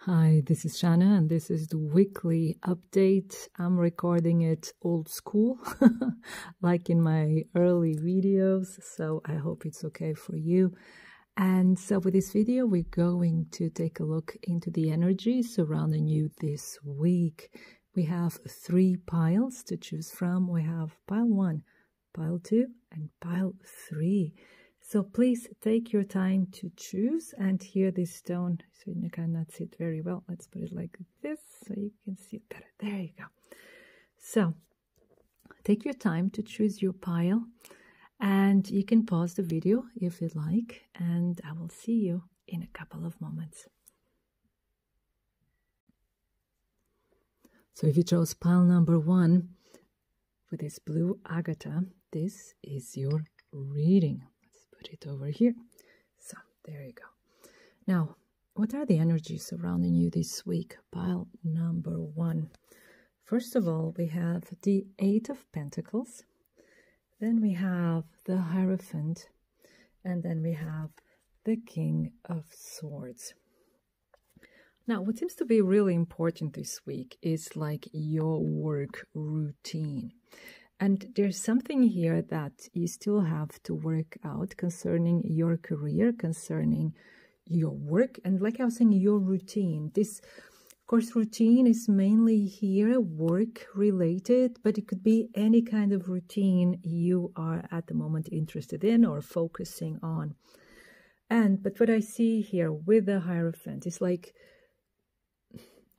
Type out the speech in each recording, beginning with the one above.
Hi, this is Shannah, and this is the weekly update. I'm recording it old school, like in my early videos, so I hope it's okay for you. And so with this video, we're going to take a look into the energy surrounding you this week. We have 3 piles to choose from. We have pile 1, pile 2, and pile 3. So please take your time to choose, and here this stone, so you cannot see it very well. Let's put it like this so you can see it better. There you go. So take your time to choose your pile, and you can pause the video if you'd like, and I will see you in a couple of moments. So if you chose pile number 1 with this blue agate, this is your reading. Put it over here. So there you go. Now, what are the energies surrounding you this week? Pile number 1. First of all, we have the 8 of Pentacles. Then we have the Hierophant. And then we have the King of Swords. Now, what seems to be really important this week is like your work routine. And there's something here that you still have to work out concerning your career, concerning your work, and like I was saying, your routine. This, of course, routine is mainly here work related, but it could be any kind of routine you are at the moment interested in or focusing on. But what I see here with the Hierophant is like,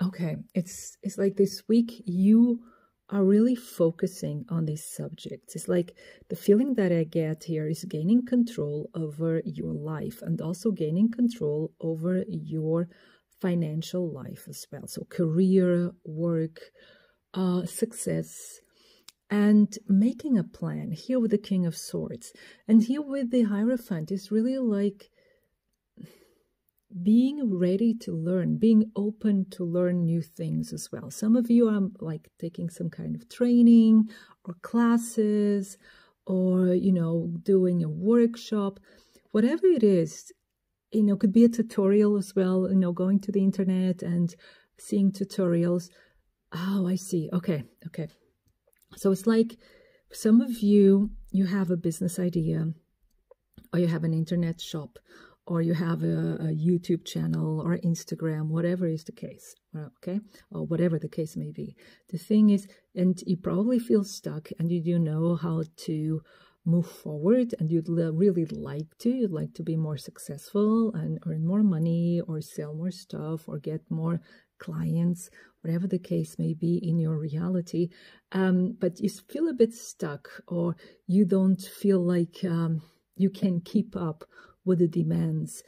okay, it's like this week you are really focusing on these subjects. It's like the feeling that I get here is gaining control over your life and also gaining control over your financial life as well. So career, work, success, and making a plan here with the King of Swords. And here with the Hierophant is really like being ready to learn, being open to learn new things as well. Some of you are like taking some kind of training or classes or, you know, doing a workshop, whatever it is, you know, could be a tutorial as well, you know, going to the internet and seeing tutorials. Oh, I see. Okay. So it's like some of you, you have a business idea or you have an internet shop, or you have a YouTube channel or Instagram, whatever is the case, okay? Or whatever the case may be. The thing is, and you probably feel stuck and you don't know how to move forward, and you'd really you'd like to be more successful and earn more money or sell more stuff or get more clients, whatever the case may be in your reality. But you feel a bit stuck, or you don't feel like you can keep up with the demands.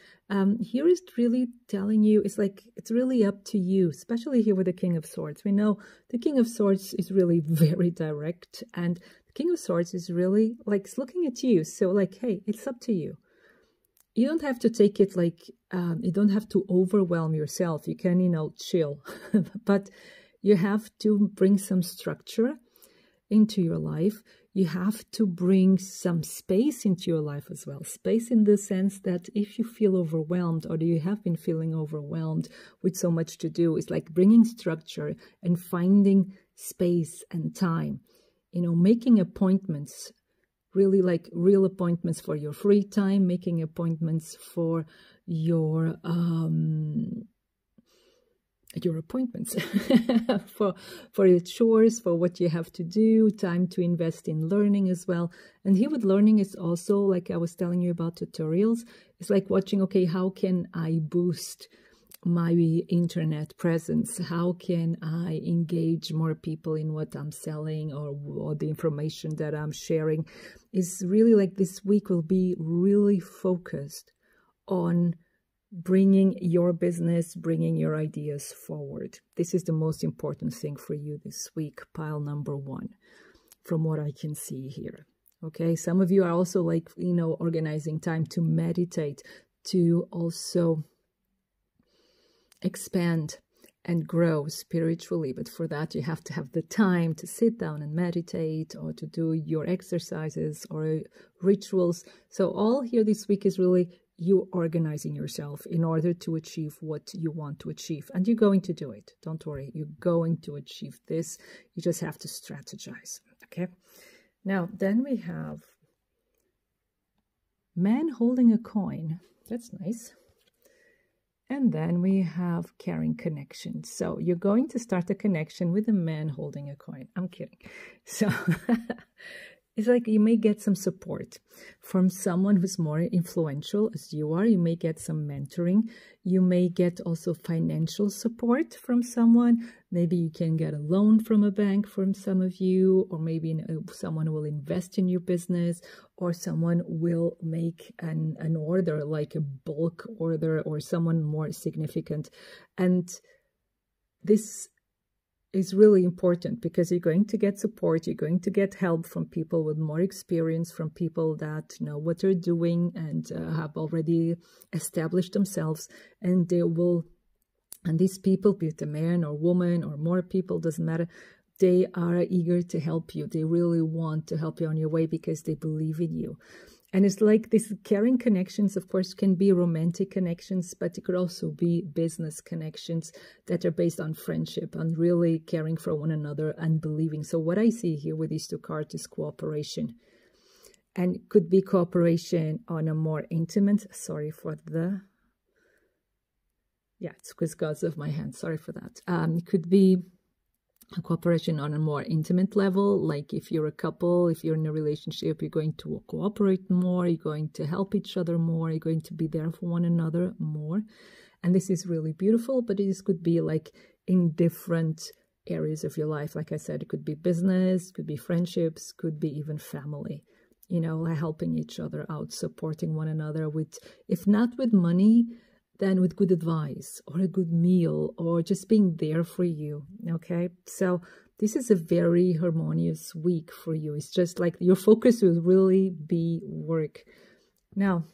Here is really telling you, it's like, it's really up to you, especially here with the King of Swords. We know the King of Swords is really very direct, and the King of Swords is really like looking at you. So like, hey, it's up to you. You don't have to take it like, you don't have to overwhelm yourself. You can, you know, chill, but you have to bring some structure into your life. You have to bring some space into your life as well. Space in the sense that if you feel overwhelmed, or you have been feeling overwhelmed with so much to do, it's like bringing structure and finding space and time. You know, making appointments, really like real appointments for your free time, making appointments for your appointments for your chores, for what you have to do, time to invest in learning as well. And here with learning is also, like I was telling you about tutorials, it's like watching, okay, how can I boost my internet presence? How can I engage more people in what I'm selling or the information that I'm sharing? Is really like this week will be really focused on bringing your business, bringing your ideas forward. This is the most important thing for you this week, pile number 1, from what I can see here. Okay, some of you are also like, you know, organizing time to meditate, to also expand and grow spiritually. But for that, you have to have the time to sit down and meditate, or to do your exercises or rituals. So all here this week is really you organizing yourself in order to achieve what you want to achieve. And you're going to do it. Don't worry. You're going to achieve this. You just have to strategize. Okay. Now, then we have man holding a coin. That's nice. And then we have caring connection. So you're going to start a connection with a man holding a coin. I'm kidding. So it's like you may get some support from someone who's more influential as you are. You may get some mentoring. You may get also financial support from someone. Maybe you can get a loan from a bank from some of you, or maybe someone will invest in your business, or someone will make an order, like a bulk order, or someone more significant. And this is really important because you're going to get support, you're going to get help from people with more experience, from people that know what they're doing and have already established themselves, and they will, and these people, be it a man or woman or more people, doesn't matter, they are eager to help you. They really want to help you on your way because they believe in you. And it's like these caring connections, of course, can be romantic connections, but it could also be business connections that are based on friendship, on really caring for one another and believing. So what I see here with these two cards is cooperation. And it could be cooperation on a more intimate, sorry for the, yeah, it's because of my hand, sorry for that. It could be a cooperation on a more intimate level, like if you're a couple, if you're in a relationship, you're going to cooperate more, you're going to help each other more, you're going to be there for one another more. And this is really beautiful, but this could be like in different areas of your life. Like I said, it could be business, could be friendships, could be even family, you know, helping each other out, supporting one another with, if not with money, then with good advice or a good meal or just being there for you. Okay, so this is a very harmonious week for you. It's just like your focus will really be work. Now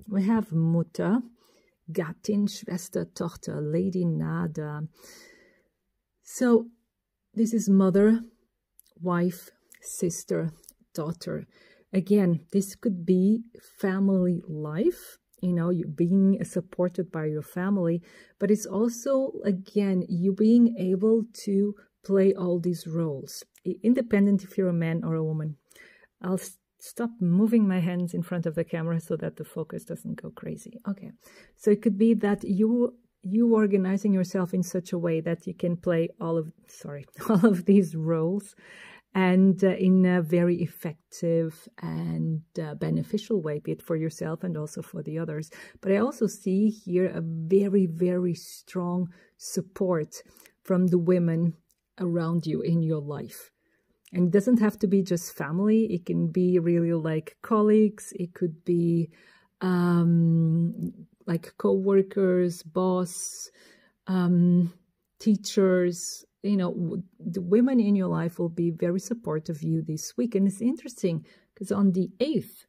we have Mutter, Gattin, Schwester, Tochter, Lady Nada. So this is mother, wife, sister, daughter. Again, this could be family life. You know, you being supported by your family, but it's also, again, you being able to play all these roles, independent if you're a man or a woman. I'll stop moving my hands in front of the camera so that the focus doesn't go crazy. Okay, so it could be that you organizing yourself in such a way that you can play all of these roles, and in a very effective and beneficial way, be it for yourself and also for the others. But I also see here a very, very strong support from the women around you in your life. And it doesn't have to be just family. It can be really like colleagues. It could be like co-workers, boss, teachers. You know, the women in your life will be very supportive of you this week. And it's interesting because on the 8th,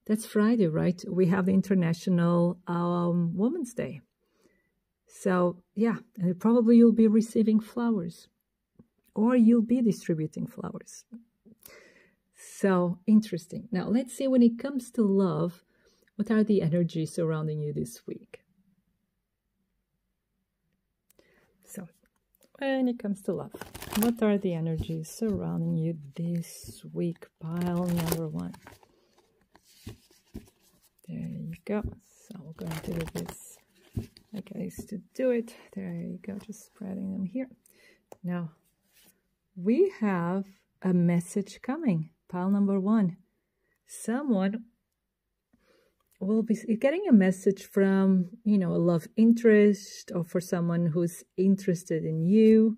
that's Friday, right? We have the International Women's Day. So, yeah, and probably you'll be receiving flowers or you'll be distributing flowers. So, interesting. Now, let's see when it comes to love, what are the energies surrounding you this week? So, when it comes to love, what are the energies surrounding you this week? Pile number 1. There you go. So we're going to do this like I used to do it. There you go, just spreading them here. Now, we have a message coming. Pile number 1. Someone will be getting a message from, you know, a love interest, or for someone who's interested in you.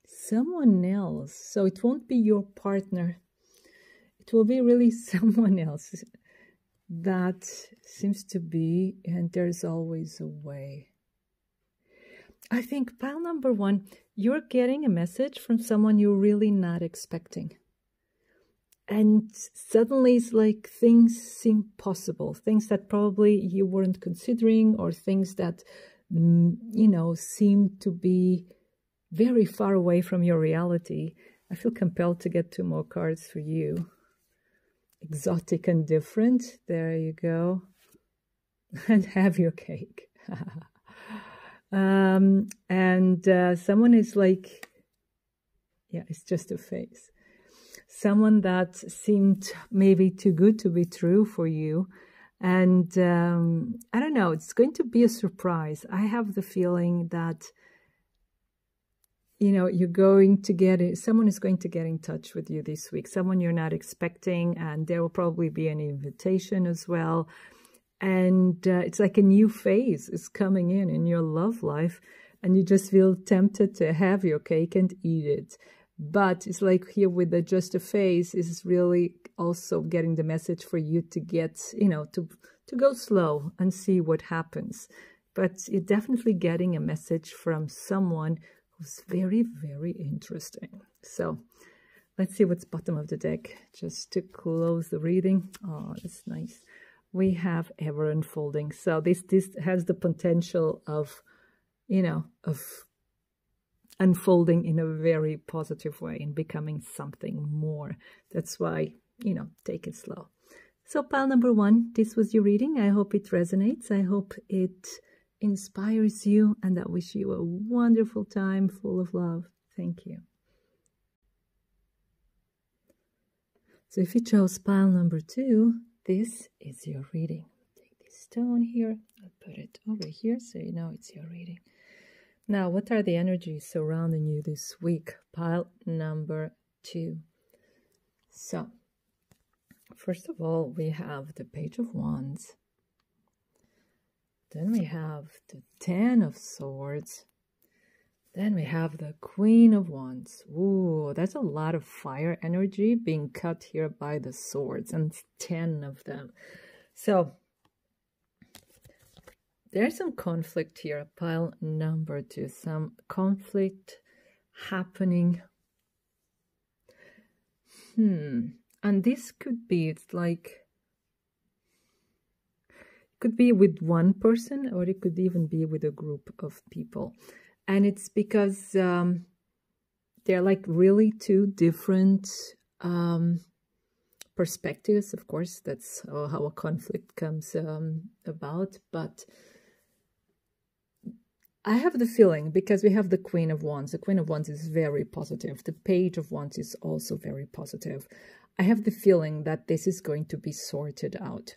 Someone else. So it won't be your partner. It will be really someone else. That seems to be, and there's always a way. I think pile number 1, you're getting a message from someone you're really not expecting. And suddenly it's like things seem possible, things that probably you weren't considering, or things that, you know, seem to be very far away from your reality. I feel compelled to get 2 more cards for you. exotic and different. There you go. And have your cake. Someone is like, yeah, it's just a face. Someone that seemed maybe too good to be true for you. And I don't know, it's going to be a surprise. I have the feeling that, you know, you're going to get it. Someone is going to get in touch with you this week. Someone you're not expecting, and there will probably be an invitation as well. And it's like a new phase is coming in your love life, and you just feel tempted to have your cake and eat it. But it's like here with the just a phase is really also getting the message for you to get, you know, to go slow and see what happens. But you're definitely getting a message from someone who's very, very interesting. So let's see what's bottom of the deck, just to close the reading. Oh, that's nice. We have ever unfolding. So this has the potential of, you know, of unfolding in a very positive way and becoming something more. That's why, you know, take it slow. So pile number 1, this was your reading. I hope it resonates. I hope it inspires you, and I wish you a wonderful time full of love. Thank you. So if you chose pile number 2, this is your reading. Take this stone here, I'll put it over here so you know it's your reading. Now, what are the energies surrounding you this week? Pile number 2. So, first of all, we have the Page of Wands. Then we have the 10 of Swords. Then we have the Queen of Wands. Ooh, that's a lot of fire energy being cut here by the swords, and 10 of them. So, there's some conflict here, pile number 2. Some conflict happening. And this could be, it's like, it could be with one person, or it could even be with a group of people. And it's because they're like really two different perspectives. Of course, that's how a conflict comes about. But I have the feeling, because we have the Queen of Wands. The Queen of Wands is very positive. The Page of Wands is also very positive. I have the feeling that this is going to be sorted out.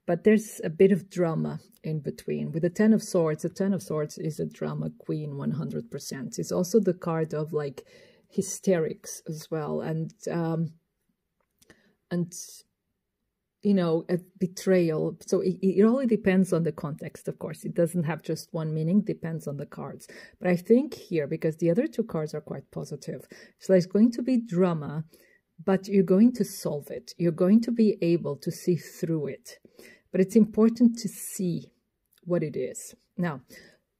But there's a bit of drama in between. With the 10 of Swords, the 10 of Swords is a drama queen 100%. It's also the card of like hysterics as well. And you know, a betrayal. So it all depends on the context, of course. It doesn't have just one meaning, depends on the cards. But I think here, because the other two cards are quite positive, so there's going to be drama, but you're going to solve it. You're going to be able to see through it. But it's important to see what it is. Now,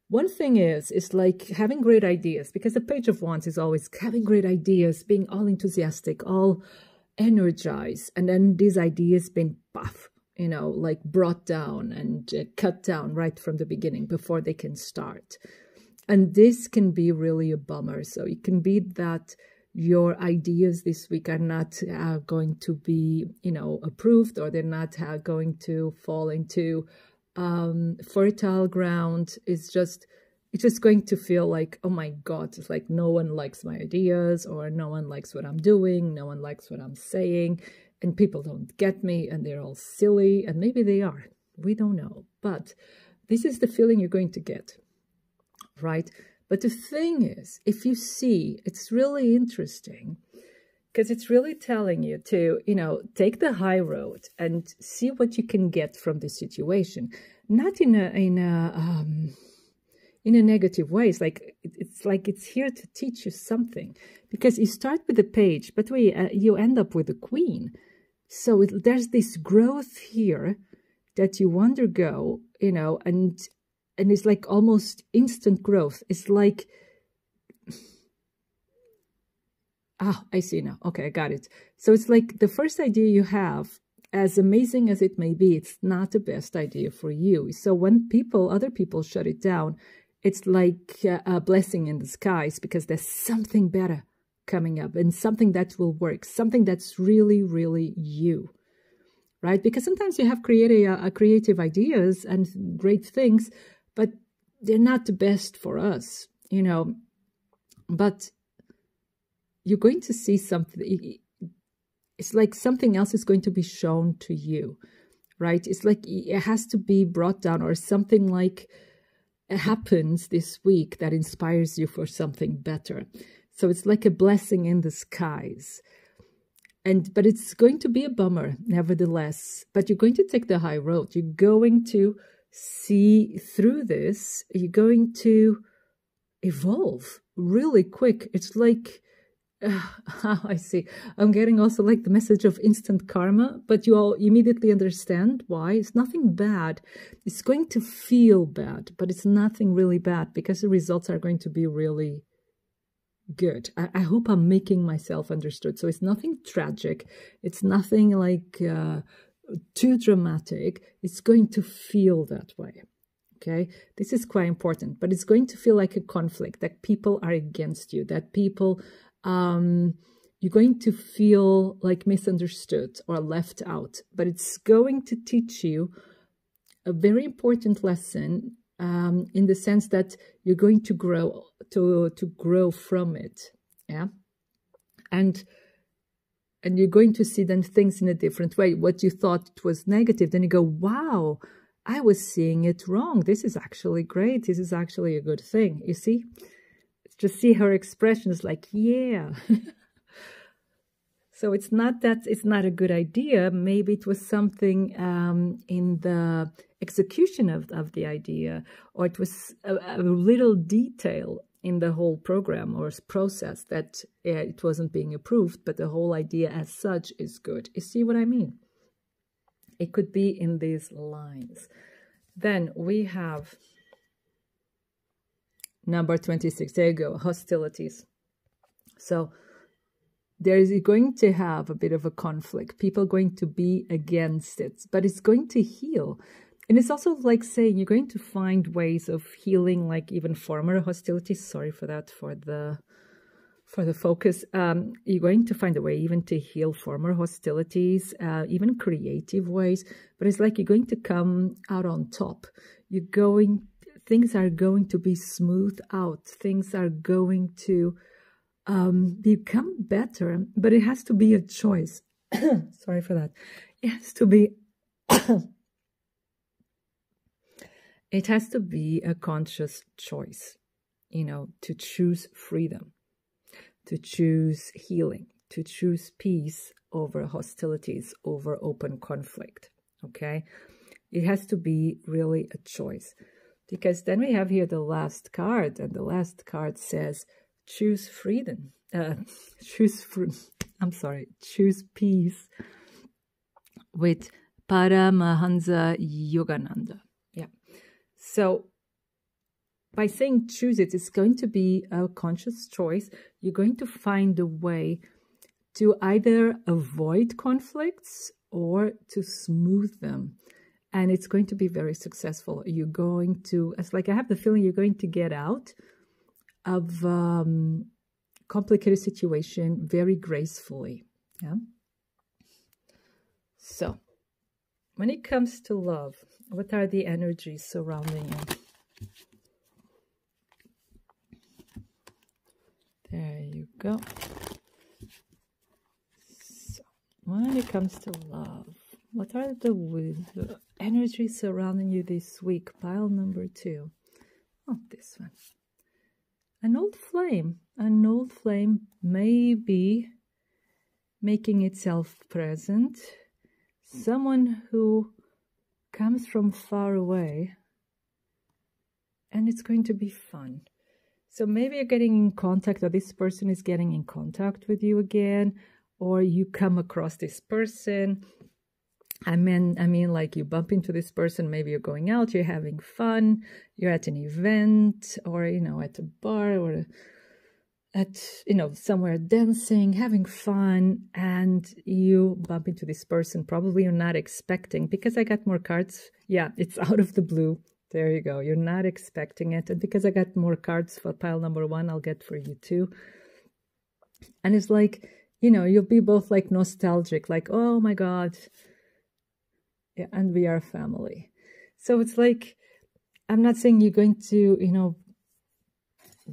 one thing is like having great ideas, because the Page of Wands is always having great ideas, being all enthusiastic, all energized, and then these ideas been puff, you know, like brought down and cut down right from the beginning before they can start. And this can be really a bummer. So it can be that your ideas this week are not going to be, you know, approved, or they're not going to fall into fertile ground. It's just going to feel like, oh my God, it's like no one likes my ideas, or no one likes what I'm doing, no one likes what I'm saying, and people don't get me, and they're all silly, and maybe they are. We don't know. But this is the feeling you're going to get, right? But the thing is, if you see, it's really interesting, because it's really telling you to, you know, take the high road and see what you can get from this situation. Not in a negative way. It's like it's here to teach you something, because you start with the Page, but you end up with the Queen. So there's this growth here that you undergo, you know, and it's like almost instant growth. It's like, I see now. Okay, I got it. So it's like the first idea you have, as amazing as it may be, it's not the best idea for you. So when other people shut it down, it's like a blessing in disguise, because there's something better coming up, and something that will work, something that's really, really you, right? Because sometimes you have creative ideas and great things, but they're not the best for us, you know. But you're going to see something. It's like something else is going to be shown to you, right? It's like it has to be brought down, or something like happens this week that inspires you for something better. So it's like a blessing in the skies. But it's going to be a bummer, nevertheless. But you're going to take the high road. You're going to see through this. You're going to evolve really quick. It's like, I see. I'm getting also like the message of instant karma, but you all immediately understand why. It's nothing bad. It's going to feel bad, but it's nothing really bad, because the results are going to be really good. I hope I'm making myself understood. So it's nothing tragic. It's nothing like too dramatic. It's going to feel that way. Okay, this is quite important, but it's going to feel like a conflict, that people are against you, that people, you're going to feel like misunderstood or left out. But it's going to teach you a very important lesson, in the sense that you're going to grow, to grow from it. Yeah. And you're going to see then things in a different way. What you thought was negative, then you go, wow, I was seeing it wrong. This is actually great. This is actually a good thing. You see? Just see her expression is like, yeah. So it's not that it's not a good idea. Maybe it was something in the execution of the idea, or it was a little detail in the whole program or process that it wasn't being approved, but the whole idea as such is good. You see what I mean? It could be in these lines. Then we have number 26. There you go, hostilities. So there is going to have a bit of a conflict. People are going to be against it, but it's going to heal. And it's also like saying you're going to find ways of healing, like even former hostilities. Sorry for that, for the focus. You're going to find a way even to heal former hostilities, even creative ways. But it's like you're going to come out on top. Things are going to be smoothed out. Things are going to become better, but it has to be a choice. Sorry for that. It has to be it has to be a conscious choice, you know, to choose freedom, to choose healing, to choose peace over hostilities, over open conflict. Okay, it has to be really a choice, because then we have here the last card, and the last card says choose freedom, choose peace with Paramahansa Yogananda. Yeah. So by saying choose it, it's going to be a conscious choice. You're going to find a way to either avoid conflicts or to smooth them. And it's going to be very successful. You're going to, it's like I have the feeling you're going to get out of complicated situation very gracefully. Yeah. So when it comes to love, what are the energies surrounding you? There you go. So when it comes to love, what are the energies surrounding you this week? Pile number 2. Oh, this one. An old flame may be making itself present. Someone who comes from far away, and it's going to be fun. So maybe you're getting in contact, or this person is getting in contact with you again, or you come across this person. I mean, like you bump into this person, maybe you're going out, you're having fun, you're at an event, or, you know, at a bar, or at, you know, somewhere dancing, having fun, and you bump into this person. Probably you're not expecting, because I got more cards. Yeah, it's out of the blue. There you go. You're not expecting it. And because I got more cards for pile number 1, I'll get for you too. And it's like, you know, you'll be both like nostalgic, like, oh my God, Yeah, and we are family. So it's like, I'm not saying you're going to, you know,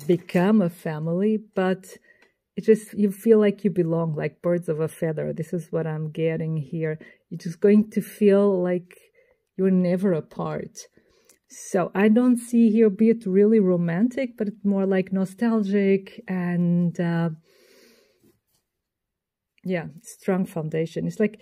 become a family, but it just, you feel like you belong, like birds of a feather. This is what I'm getting here. You're just going to feel like you're never apart. So I don't see here, be it really romantic, but it's more like nostalgic and yeah, strong foundation. It's like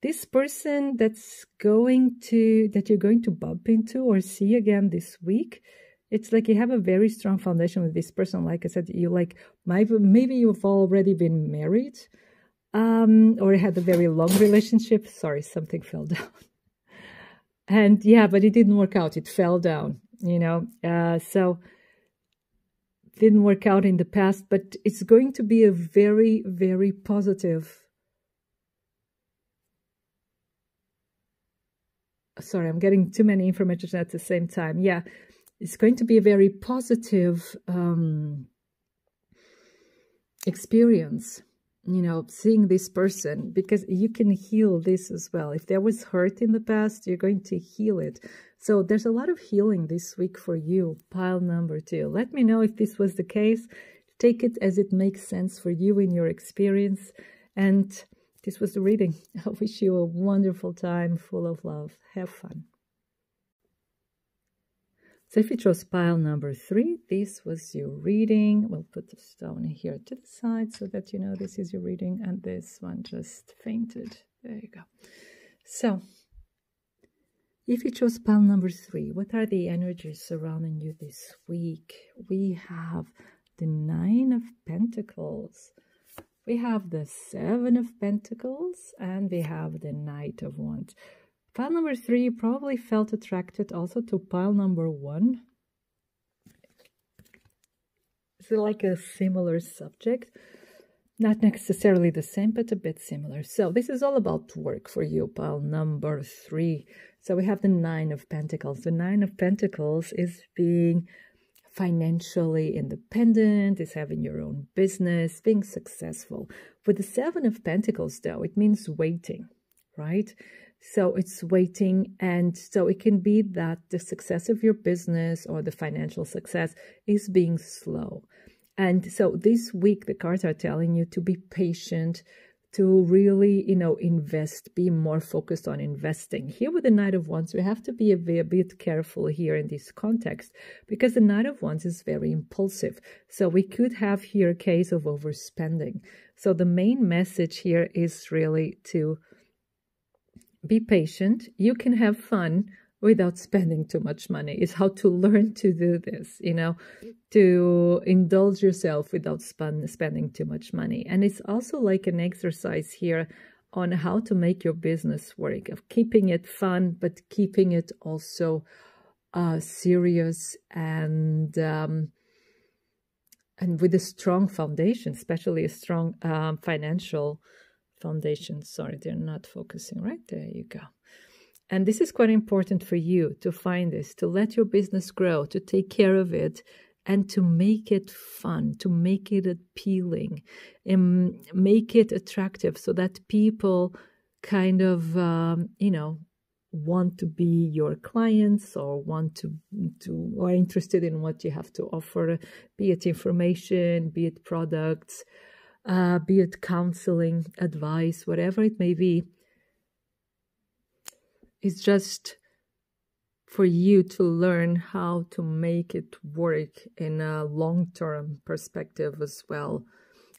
this person that you're going to bump into or see again this week. It's like you have a very strong foundation with this person. Like I said, you like, maybe you've already been married or had a very long relationship. Sorry, something fell down. And yeah, but it didn't work out. It fell down, you know. So didn't work out in the past, but it's going to be a very, very positive. Sorry, I'm getting too many information at the same time. Yeah, it's going to be a very positive experience, you know, seeing this person, because you can heal this as well. If there was hurt in the past, you're going to heal it. So there's a lot of healing this week for you, pile number 2. Let me know if this was the case. Take it as it makes sense for you in your experience. And this was the reading. I wish you a wonderful time full of love. Have fun. So if you chose pile number 3, this was your reading. We'll put the stone here to the side so that you know this is your reading. And this one just fainted. There you go. So if you chose pile number 3, what are the energies surrounding you this week? We have the 9 of Pentacles. We have the 7 of Pentacles. And we have the Knight of Wands. Pile number 3, you probably felt attracted also to pile number 1. It's like a similar subject. Not necessarily the same, but a bit similar. So this is all about work for you, pile number 3. So we have the 9 of Pentacles. The 9 of Pentacles is being financially independent, is having your own business, being successful. With the 7 of Pentacles, though, it means waiting, right? So it's waiting, and so it can be that the success of your business or the financial success is being slow. And so this week, the cards are telling you to be patient, to really, you know, invest, be more focused on investing. Here with the Knight of Wands, we have to be a bit careful here in this context, because the Knight of Wands is very impulsive. So we could have here a case of overspending. So the main message here is really to be patient. You can have fun without spending too much money. It's how to learn to do this, you know, to indulge yourself without spending too much money. And it's also like an exercise here on how to make your business work, of keeping it fun, but keeping it also serious and with a strong foundation, especially a strong financial foundation. Sorry, they're not focusing. Right, there you go. And this is quite important for you to find this, to let your business grow, to take care of it, and to make it fun, to make it appealing, and make it attractive so that people kind of, you know, want to be your clients or want to or are interested in what you have to offer, be it information, be it products, be it counseling, advice, whatever it may be. It's just for you to learn how to make it work in a long-term perspective as well,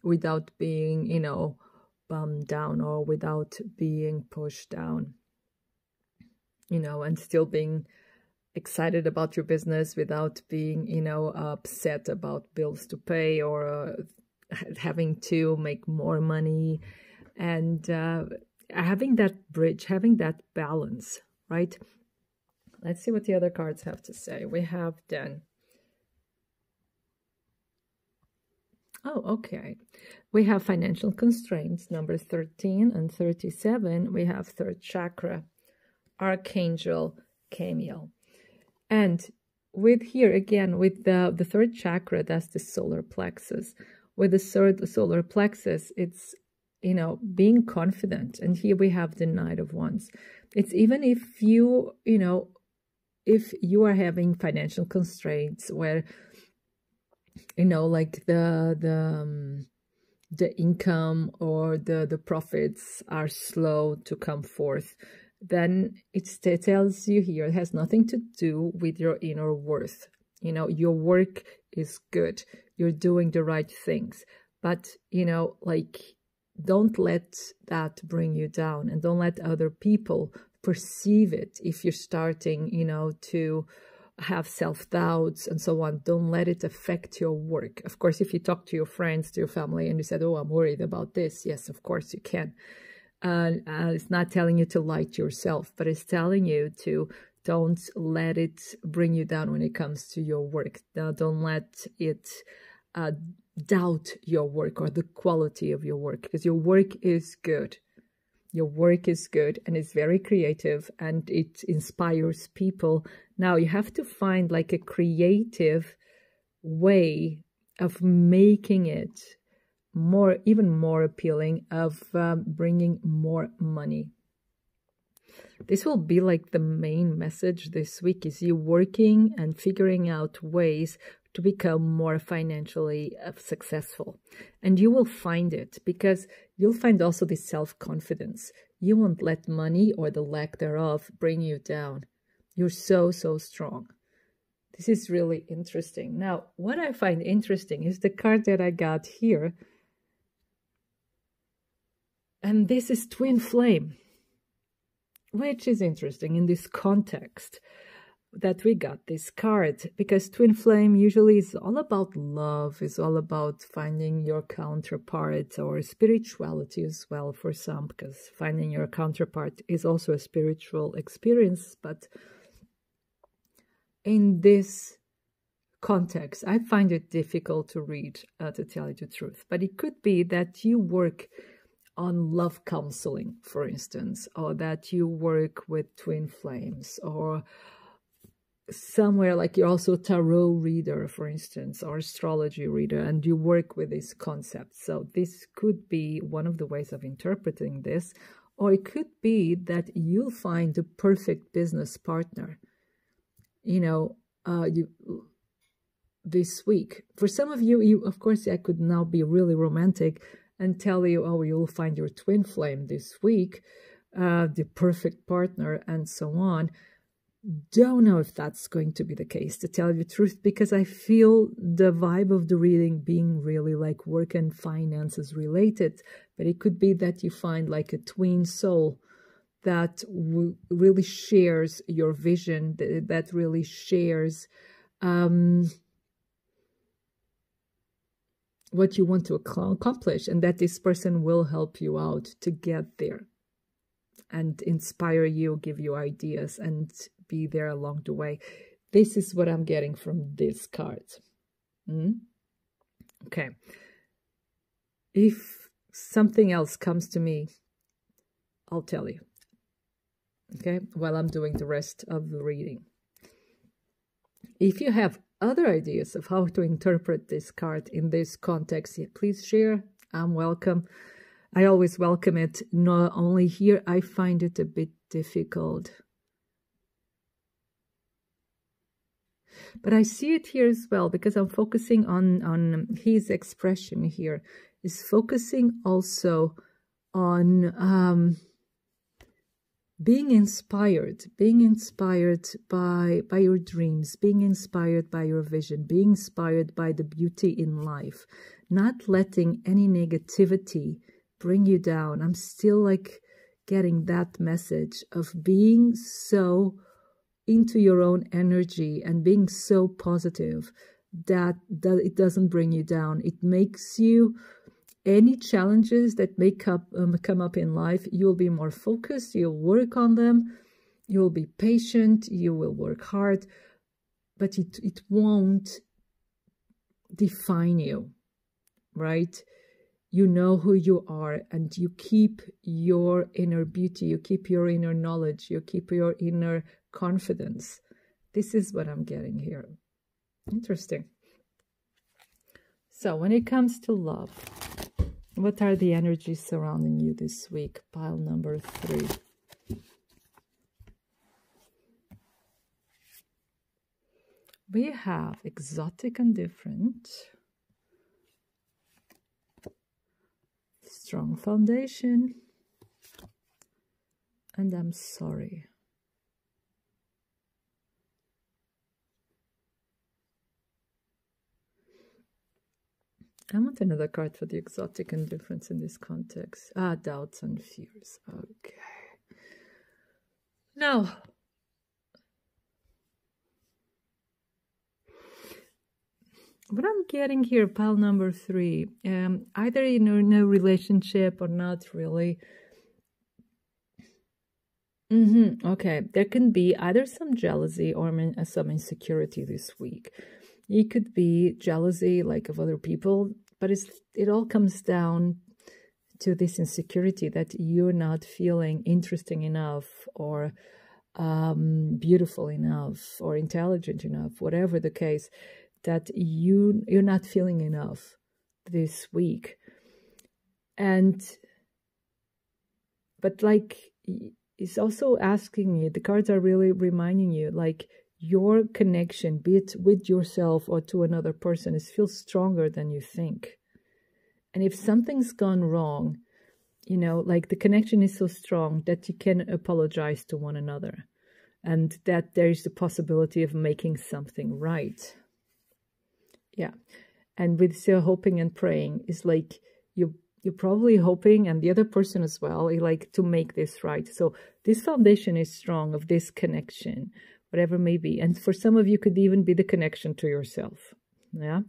without being, you know, bummed down or without being pushed down, you know, and still being excited about your business without being, you know, upset about bills to pay or having to make more money, and having that bridge, having that balance, right? Let's see what the other cards have to say. We have then, oh, okay. We have financial constraints, number 13 and 37. We have third chakra, Archangel Camiel. And with here, again, with the third chakra, that's the solar plexus. With the third solar plexus, it's you know, being confident. And here we have the Knight of Wands. It's even if you, you know, if you are having financial constraints where, you know, like the income or the profits are slow to come forth, then it tells you here, it has nothing to do with your inner worth. You know, your work is good. You're doing the right things. But, you know, like, don't let that bring you down, and don't let other people perceive it. If you're starting, you know, to have self-doubts and so on, don't let it affect your work. Of course, if you talk to your friends, to your family, and you said, oh, I'm worried about this, yes, of course you can. It's not telling you to lie to yourself, but it's telling you to don't let it bring you down when it comes to your work. Now, don't let it doubt your work or the quality of your work, because your work is good. Your work is good, and it's very creative, and it inspires people. Now you have to find like a creative way of making it more, even more appealing, of bringing more money. This will be like the main message this week, is you working and figuring out ways to become more financially successful. And you will find it, because you'll find also this self-confidence. You won't let money or the lack thereof bring you down. You're so, so strong. This is really interesting. Now, what I find interesting is the card that I got here. And this is Twin Flame, which is interesting in this context that we got this card, because Twin Flame usually is all about love, is all about finding your counterpart, or spirituality as well for some, because finding your counterpart is also a spiritual experience. But in this context, I find it difficult to read, to tell you the truth. But it could be that you work on love counseling, for instance, or that you work with twin flames, or somewhere like you're also a tarot reader, for instance, or astrology reader, and you work with these concepts. So this could be one of the ways of interpreting this. Or it could be that you'll find the perfect business partner, you know, this week. For some of you, of course, I could now be really romantic and tell you, oh, you'll find your twin flame this week, the perfect partner, and so on. Don't know if that's going to be the case, to tell you the truth, because I feel the vibe of the reading being really like work and finances related. But it could be that you find like a twin soul that really shares your vision, that really shares what you want to accomplish, and that this person will help you out to get there and inspire you, give you ideas, and be there along the way. This is what I'm getting from this card. Okay. If something else comes to me, I'll tell you. Okay, while I'm doing the rest of the reading. If you have other ideas of how to interpret this card in this context, please share. I'm welcome. I always welcome it. Not only here, I find it a bit difficult. But I see it here as well, because I'm focusing on his expression here, is focusing also on being inspired by your dreams, being inspired by your vision, being inspired by the beauty in life, not letting any negativity bring you down. I'm still like getting that message of being so into your own energy and being so positive that it doesn't bring you down. It makes you, any challenges that may come up in life, you'll be more focused, you'll work on them, you'll be patient, you will work hard, but it won't define you, right? You know who you are, and you keep your inner beauty, you keep your inner knowledge, you keep your inner confidence. This is what I'm getting here. Interesting. So when it comes to love, What are the energies surrounding you this week? Pile number 3. We have exotic and different. Strong foundation. And I'm sorry. I want another card for the exotic and difference in this context. Doubts and fears. Okay. Now, what I'm getting here, pile number 3, either in a relationship or not really. Okay, there can be either some jealousy or some insecurity this week. It could be jealousy, like of other people, but it all comes down to this insecurity that you're not feeling interesting enough or beautiful enough or intelligent enough, whatever the case, that you're not feeling enough this week. But like, it's also asking you, the cards are really reminding you, like, your connection, be it with yourself or to another person, feels stronger than you think. And if something's gone wrong, you know, like the connection is so strong that you can apologize to one another, and that there is the possibility of making something right. Yeah. And with still hoping and praying, is like you're probably hoping, and the other person as well, like to make this right. So this foundation is strong of this connection, whatever it may be. And for some of you, could even be the connection to yourself. Yeah.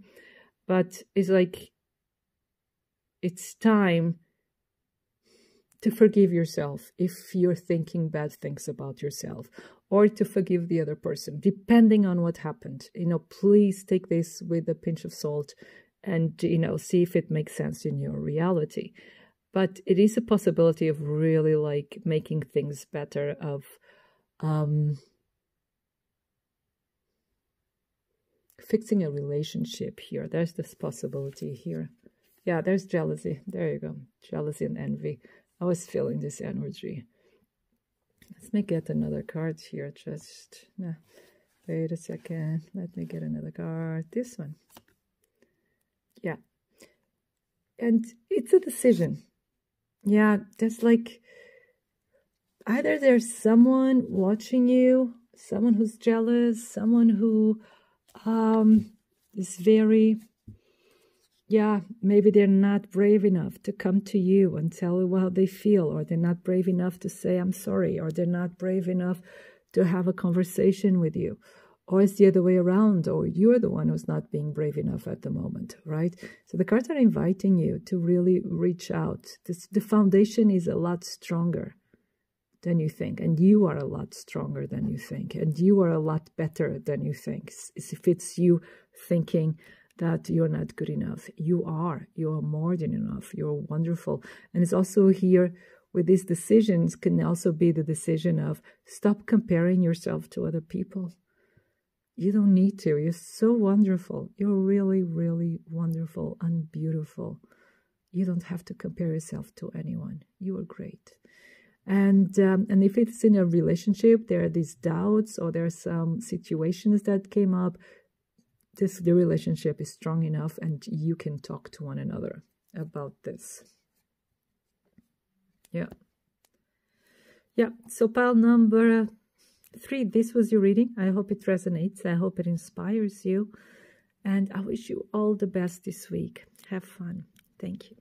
But it's like, it's time to forgive yourself if you're thinking bad things about yourself, or to forgive the other person, depending on what happened. You know, please take this with a pinch of salt and, you know, see if it makes sense in your reality. But it is a possibility of really like making things better, of fixing a relationship here. There's this possibility here. Yeah, there's jealousy. There you go. Jealousy and envy. I was feeling this energy. Let me get another card here. Just, wait a second. Let me get another card. This one. Yeah. And it's a decision. Yeah, there's like, either there's someone watching you, someone who's jealous, someone who is very, maybe they're not brave enough to come to you and tell you how they feel, or they're not brave enough to say, I'm sorry, or they're not brave enough to have a conversation with you, or it's the other way around, or you're the one who's not being brave enough at the moment, right? So the cards are inviting you to really reach out. The foundation is a lot stronger than you think, and you are a lot stronger than you think, and you are a lot better than you think. If it's you thinking that you're not good enough, you are more than enough, you're wonderful. And it's also here with these decisions can also be the decision of stop comparing yourself to other people. You don't need to. You're so wonderful. You're really, really wonderful and beautiful. You don't have to compare yourself to anyone. You are great. And if it's in a relationship, there are these doubts, or there are some situations that came up, the relationship is strong enough, and you can talk to one another about this. Yeah. So pile number 3, this was your reading. I hope it resonates. I hope it inspires you. And I wish you all the best this week. Have fun. Thank you.